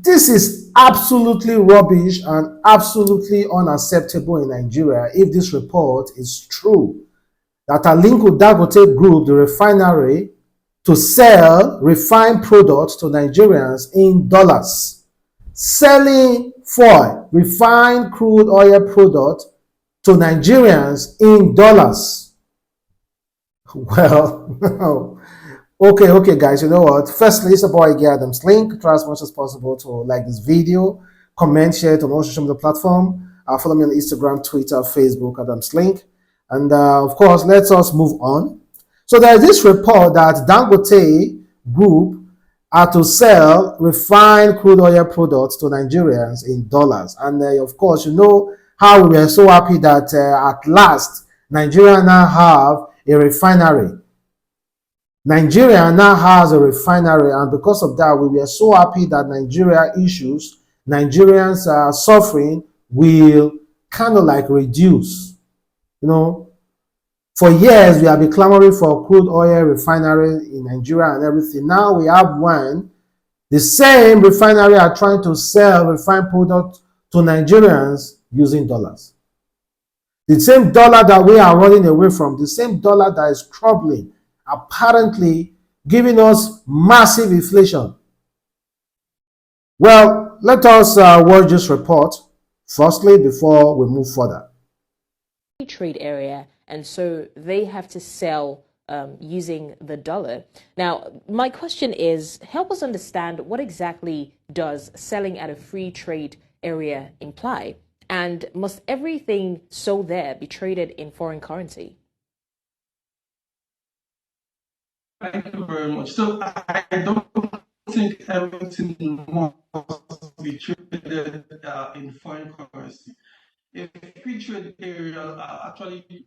This is absolutely rubbish and absolutely unacceptable in Nigeria if this report is true. That Aliko Dangote Group, the refinery, to sell refined products to Nigerians in dollars. Selling for refined crude oil product to Nigerians in dollars. Well, okay, guys, you know what? Firstly, it's about Adam's link. Try as much as possible to like this video, comment, share it on all social media platforms. Follow me on Instagram, Twitter, Facebook, Adam's link. And of course, let us move on. So there is this report that Dangote Group are to sell refined crude oil products to Nigerians in dollars. And of course, you know how we are so happy that at last Nigeria now have a refinery. Nigeria now has a refinery, and because of that, we were so happy that Nigeria issues, Nigerians are suffering will kind of like reduce. You know, for years we have been clamoring for crude oil refinery in Nigeria and everything. Now we have one. The same refinery are trying to sell refined products to Nigerians using dollars. The same dollar that we are running away from, the same dollar that is troubling, apparently giving us massive inflation. Well, let us watch this report firstly before we move further. Trade area, and so they have to sell using the dollar. Now, my question is, help us understand what exactly does selling at a free trade area imply? And must everything sold there be traded in foreign currency? Thank you very much. So I don't think everything must be traded in foreign currency. A free trade area actually,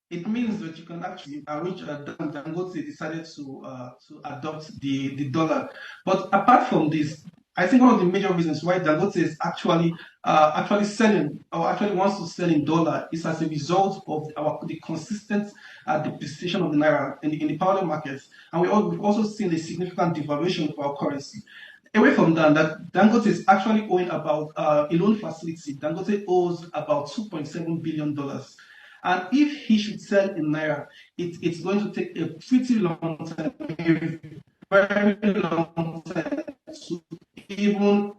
it means that you can actually, which Dangote decided to adopt the dollar. But apart from this, I think one of the major reasons why Dangote is actually selling, or actually wants to sell in dollar, is as a result of the consistent depreciation of the naira in the parallel markets, and we've also seen a significant devaluation of our currency. Away from that Dangote is actually owing about a loan facility. Dangote owes about $2.7 billion. And if he should sell in naira, it's going to take a pretty long time, a very long time, to even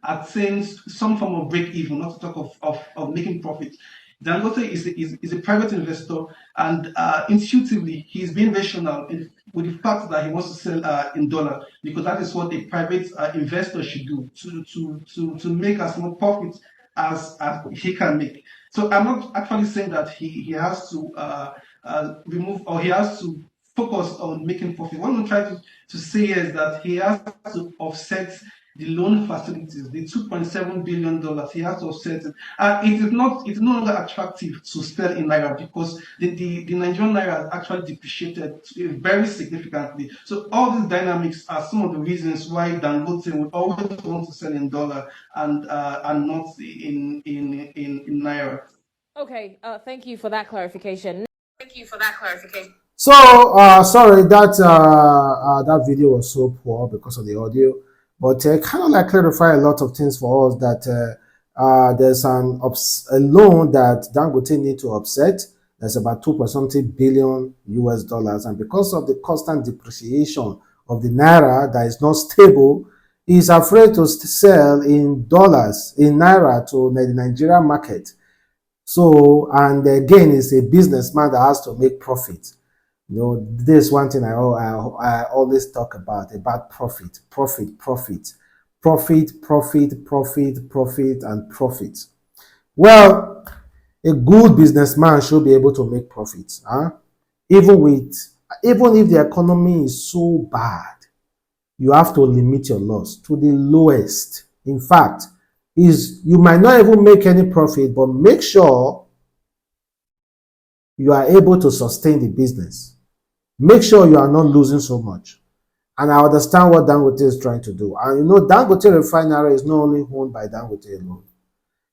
attain some form of break even, not to talk of making profit. Dangote is a private investor, and intuitively he's being rational with the fact that he wants to sell in dollar, because that is what a private investor should do to make as much profit as he can make. So I'm not actually saying that he has to remove, or he has to focus on making profit. What I'm trying to say is that he has to offset the loan facilities, the $2.7 billion, he has to offset it. It's no longer attractive to sell in naira, because the Nigerian naira has actually depreciated very significantly. So all these dynamics are some of the reasons why Dangote would always want to sell in dollar and not in naira. Okay, thank you for that clarification. So, sorry that that video was so poor because of the audio, but kind of like clarify a lot of things for us, that there's a loan that Dangote need to offset. That's about 2.something billion US dollars, and because of the constant depreciation of the naira that is not stable, he's afraid to sell in dollars, in naira, to the Nigerian market. So, and again, it's a businessman that has to make profit. You know, this is one thing I always talk about profit, and profit. Well, a good businessman should be able to make profits, even if the economy is so bad. You have to limit your loss to the lowest. In fact, you might not even make any profit, but make sure you are able to sustain the business. Make sure you are not losing so much. And I understand what Dangote is trying to do. And you know, Dangote refinery is not only owned by Dangote alone.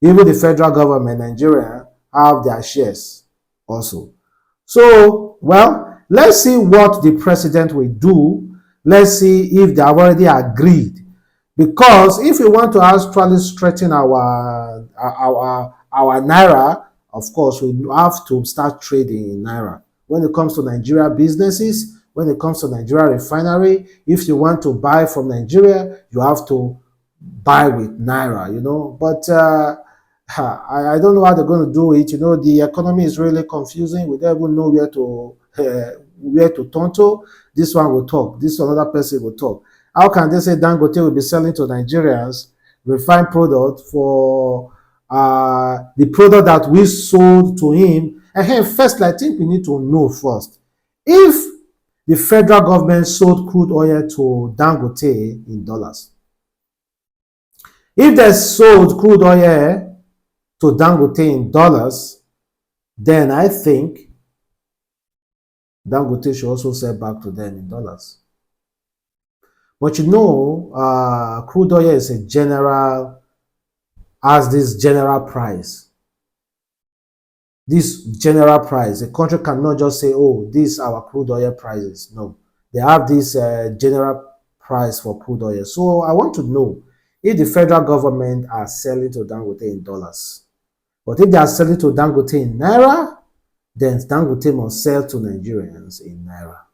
Even the federal government, Nigeria, have their shares also. So, well, let's see what the president will do. Let's see if they have already agreed Because if we want to actually strengthen our naira, of course, we have to start trading in naira. When it comes to Nigeria businesses, when it comes to Nigeria refinery, if you want to buy from Nigeria, you have to buy with naira, But I don't know how they're going to do it. The economy is really confusing. We don't even know where to turn to. This one will talk. This another person will talk. How can they say Dangote will be selling to Nigerians refined product for the product that we sold to him? And first, I think we need to know first if the federal government sold crude oil to Dangote in dollars. If they sold crude oil to Dangote in dollars, then I think Dangote should also sell back to them in dollars. But crude oil is has this general price. This general price, a country cannot just say, oh, these are our crude oil prices. No, they have this general price for crude oil. So I want to know if the federal government are selling to Dangote in dollars. But if they are selling to Dangote in naira, then Dangote must sell to Nigerians in naira.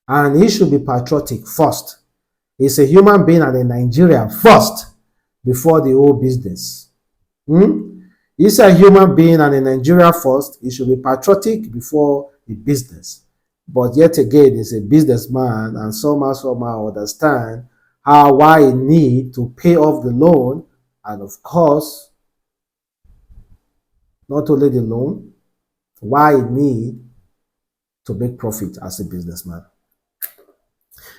And he should be patriotic first. He's a human being and a Nigerian first before the whole business. He's a human being and a Nigerian first. He should be patriotic before the business. But yet again, he's a businessman and somehow understand why he need to pay off the loan, and of course, not only the loan, why he need to make profit as a businessman.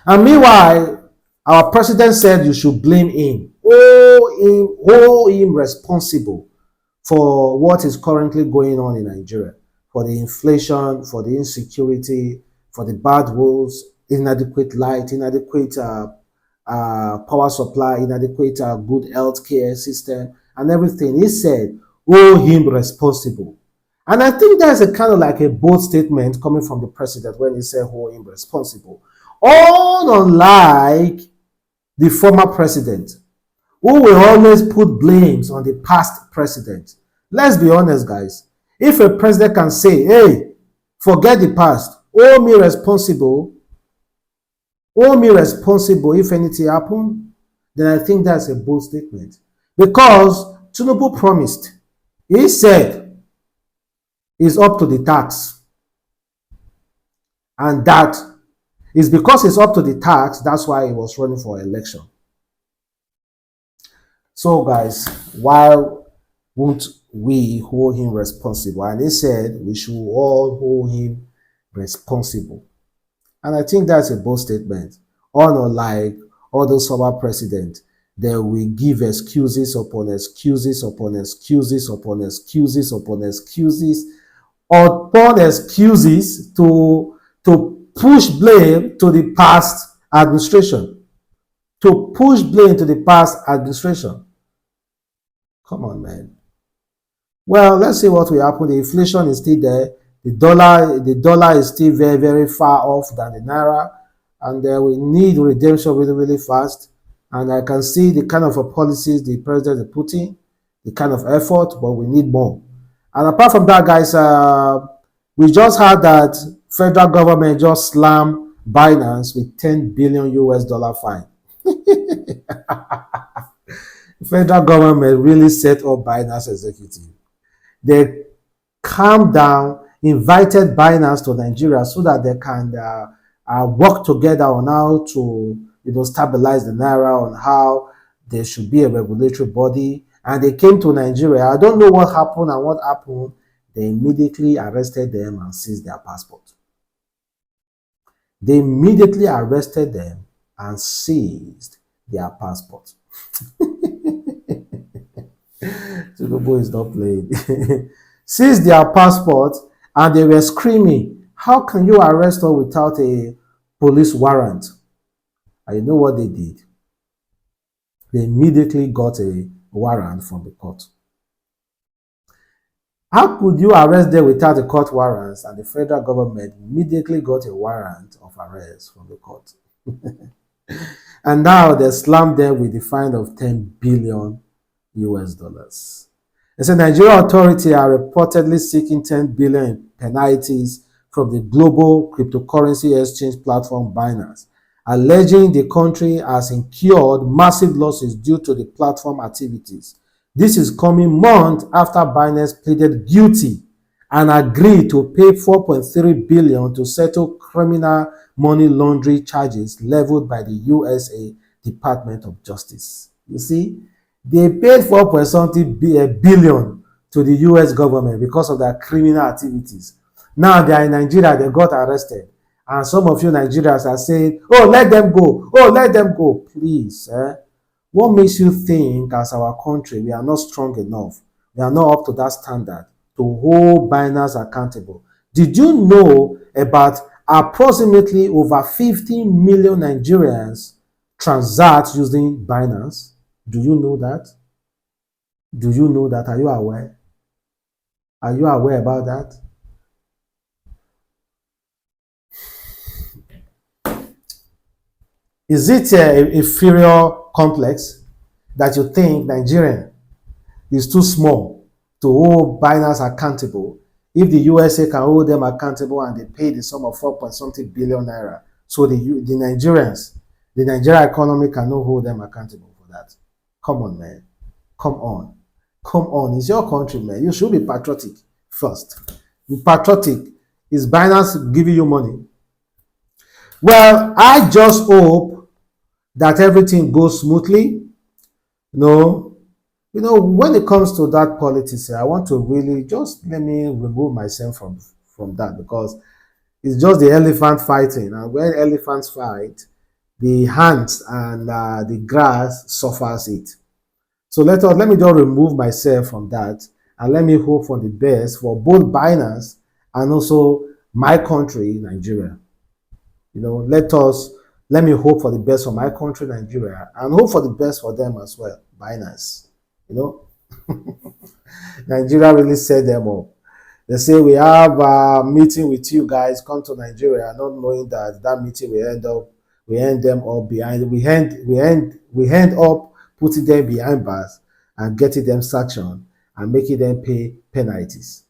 And meanwhile, our president said you should blame him, hold him responsible for what is currently going on in Nigeria, for the inflation, for the insecurity, for the bad roads, inadequate light, inadequate power supply, inadequate good healthcare system, and everything. He said, hold him responsible. And I think that's a kind of like a bold statement coming from the president when he said hold him responsible. Unlike the former president, who will always put blames on the past president. Let's be honest, guys. If a president can say, hey, forget the past, hold me responsible if anything happened, then I think that's a bold statement. Because Tinubu promised, he said, it's up to the tax. And that is because it's up to the tax, that's why he was running for election. So guys, why won't we hold him responsible? And they said we should all hold him responsible. And I think that's a bold statement. Unlike other former presidents, they will give excuses upon excuses upon excuses upon excuses upon excuses upon excuses to push blame to the past administration. To push blame to the past administration. Come on, man. Well, let's see what will happen. The inflation is still there. The dollar is still very, very far off than the naira, and we need redemption really, really fast. And I can see the kind of policies the president is putting, the kind of effort, but we need more. And apart from that, guys, we just heard that federal government just slammed Binance with $10 billion fine. The federal government really set up Binance executive. They calmed down, invited Binance to Nigeria so that they can work together on how to stabilize the naira, on how there should be a regulatory body. And they came to Nigeria. I don't know what happened and what happened. They immediately arrested them and seized their passport. They immediately arrested them and seized their passport. Tinubu is not playing. Seized their passport and they were screaming, how can you arrest us without a police warrant? And you know what they did? They immediately got a warrant from the court. How could you arrest them without a court warrant? And the federal government immediately got a warrant of arrest from the court. And now they slammed them with the fine of 10 billion US dollars. They said Nigerian authorities are reportedly seeking 10 billion in penalties from the global cryptocurrency exchange platform Binance, alleging the country has incurred massive losses due to the platform activities. This is coming months after Binance pleaded guilty and agreed to pay 4.3 billion to settle criminal money laundering charges leveled by the USA Department of Justice. You see, they paid 4 point something billion to the US government because of their criminal activities. Now they are in Nigeria, they got arrested. And some of you Nigerians are saying, oh, let them go. Oh, let them go. Please. What makes you think as our country we are not strong enough? We are not up to that standard to hold Binance accountable. Did you know about approximately over 15 million Nigerians transact using Binance? Do you know that? Do you know that? Are you aware? Are you aware about that? Is it a inferior complex that you think Nigerian is too small to hold Binance accountable if the USA can hold them accountable and they pay the sum of 4 point something billion naira? So the Nigerians, the Nigerian economy cannot hold them accountable for that. Come on, man. Come on. Come on. It's your country, man. You should be patriotic first. Be patriotic. Is Binance giving you money? Well, I just hope that everything goes smoothly. When it comes to that politics, I want to really just let me remove myself from that, because it's just the elephant fighting. And when elephants fight, the hands and the grass suffers it. So let me just remove myself from that, and let me hope for the best for both Binance and also my country, Nigeria. Let me hope for the best for my country, Nigeria, and hope for the best for them as well, Binance. Nigeria really set them up. They say we have a meeting with you guys, come to Nigeria, not knowing that meeting we end them up behind, we end up putting them behind bars and getting them sanctioned and making them pay penalties.